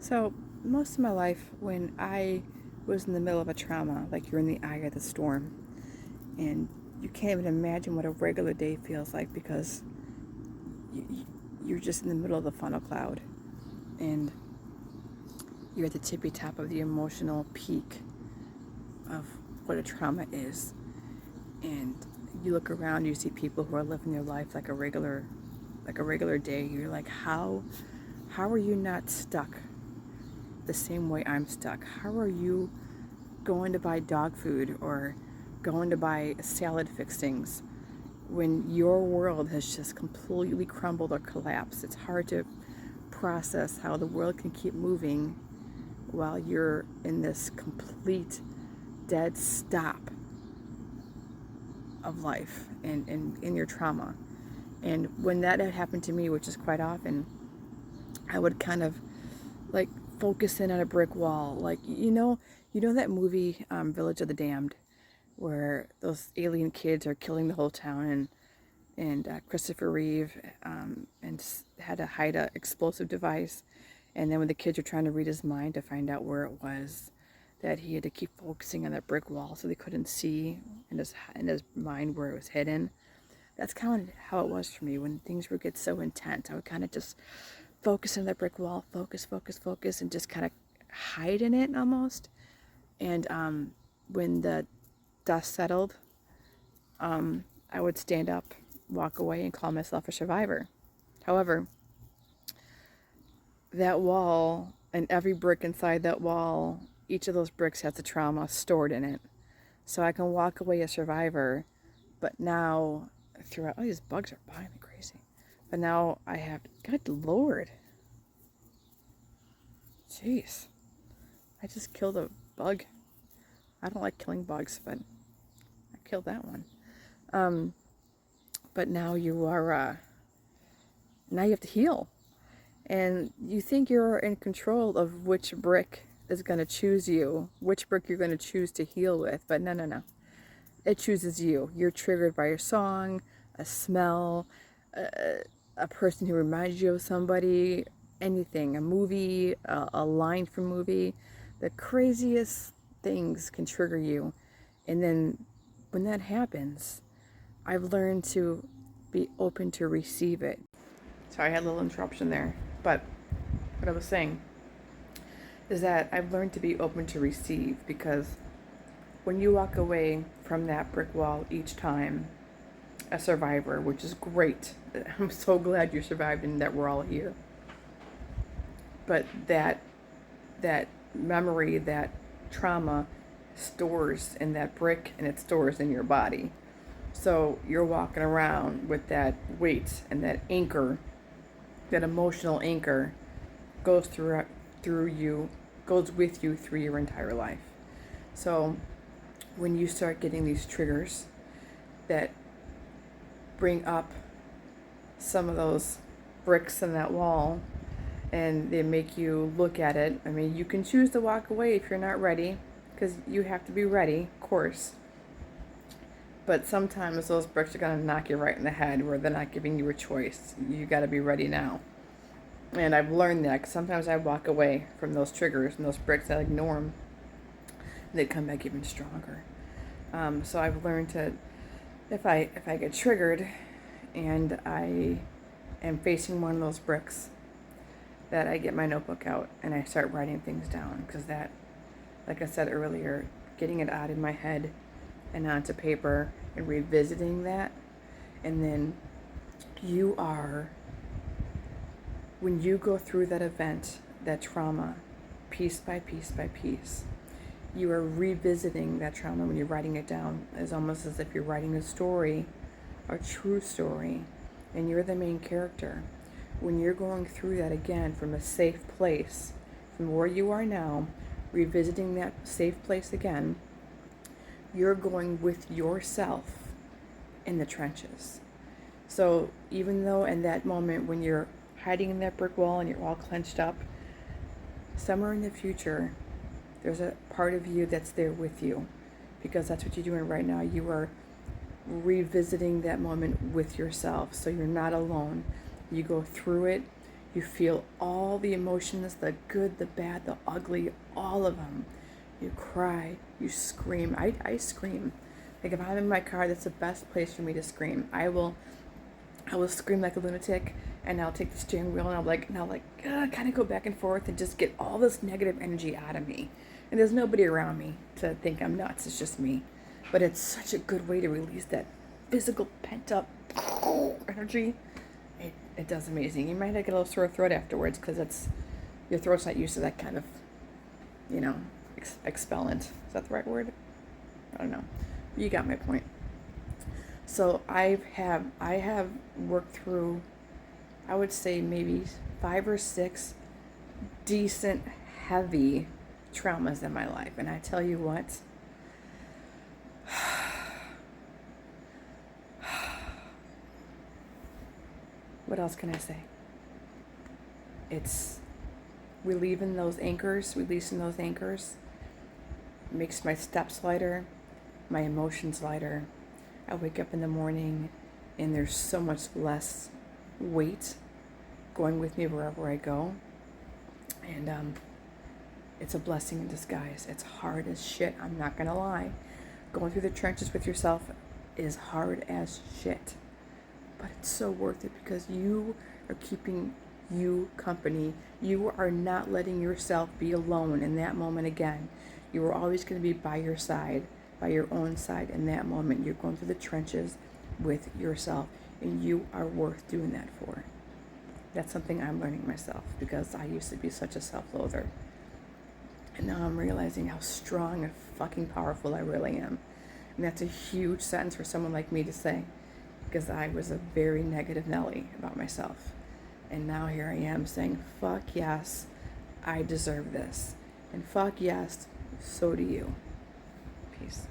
So, most of my life, when I was in the middle of a trauma, like you're in the eye of the storm, and you can't even imagine what a regular day feels like because you're just in the middle of the funnel cloud, and you're at the tippy top of the emotional peak of what a trauma is. And you look around, you see people who are living their life like a regular day. You're like, how are you not stuck the same way I'm stuck? How are you going to buy dog food or going to buy salad fixings when your world has just completely crumbled or collapsed? It's hard to process how the world can keep moving while you're in this complete dead stop of life and in your trauma. And when that had happened to me, which is quite often, I would kind of like focus in on a brick wall. Like, you know that movie, Village of the Damned, where those alien kids are killing the whole town, and Christopher Reeve and had to hide a explosive device, and then when the kids were trying to read his mind to find out where it was, that he had to keep focusing on that brick wall so they couldn't see in his mind where it was hidden. That's kind of how it was for me when things would get so intense. I would kind of just focus on that brick wall, focus, and just kind of hide in it almost. And when the dust settled, I would stand up, walk away, and call myself a survivor. However, that wall and every brick inside that wall, each of those bricks has a trauma stored in it. So I can walk away a survivor, but now throughout, oh, these bugs are buying me crazy. But now I have, good Lord, jeez, I just killed a bug. I don't like killing bugs, but I killed that one. But now now you have to heal. And you think you're in control of which brick is going to choose you, which brick you're going to choose to heal with. But no. It chooses you. You're triggered by a song, a smell, a person who reminds you of somebody, anything, a movie, a line from a movie. The craziest things can trigger you. And then when that happens, I've learned to be open to receive it. Sorry, I had a little interruption there. But what I was saying is that I've learned to be open to receive, because when you walk away from that brick wall each time, a survivor, which is great. I'm so glad you survived and that we're all here. But that memory, that trauma stores in that brick and it stores in your body. So you're walking around with that weight and that anchor, that emotional anchor goes through you, goes with you through your entire life. So when you start getting these triggers that bring up some of those bricks in that wall and they make you look at it, I mean, you can choose to walk away if you're not ready, because you have to be ready, of course. But sometimes those bricks are going to knock you right in the head where they're not giving you a choice. You got to be ready now. And I've learned that, because sometimes I walk away from those triggers and those bricks, I ignore them. They come back even stronger. So I've learned to, if I get triggered and I am facing one of those bricks, that I get my notebook out and I start writing things down, because that, like I said earlier, getting it out of my head and onto paper and revisiting that, and then when you go through that event, that trauma, piece by piece by piece, you are revisiting that trauma when you're writing it down. It's almost as if you're writing a story, a true story, and you're the main character. When you're going through that again from a safe place, from where you are now, revisiting that safe place again, you're going with yourself in the trenches. So even though in that moment when you're hiding in that brick wall and you're all clenched up, somewhere in the future, there's a part of you that's there with you, because that's what you're doing right now. You are revisiting that moment with yourself, so you're not alone. You go through it, You feel all the emotions, the good, the bad, the ugly, all of them. You cry, you scream. I scream. Like if I'm in my car, that's the best place for me to scream. I will scream like a lunatic, and I'll take the steering wheel and I'll kind of go back and forth and just get all this negative energy out of me. And there's nobody around me to think I'm nuts. It's just me. But it's such a good way to release that physical pent up energy. It does amazing. You might get a little sore throat afterwards because your throat's not used to that kind of, expellant. Is that the right word? I don't know. You got my point. So I have worked through, I would say maybe 5 or 6 decent heavy traumas in my life, and I tell you what, what else can I say? It's releasing those anchors, makes my steps lighter, my emotions lighter. I wake up in the morning and there's so much less weight going with me wherever I go. And it's a blessing in disguise. It's hard as shit, I'm not gonna lie. Going through the trenches with yourself is hard as shit. But it's so worth it because you are keeping you company. You are not letting yourself be alone in that moment again. You are always going to be by your side, by your own side in that moment. You're going through the trenches with yourself, and you are worth doing that for. That's something I'm learning myself because I used to be such a self-loather. And now I'm realizing how strong and fucking powerful I really am. And that's a huge sentence for someone like me to say, because I was a very negative Nelly about myself. And now here I am saying, fuck yes, I deserve this. And fuck yes, so do you. Peace.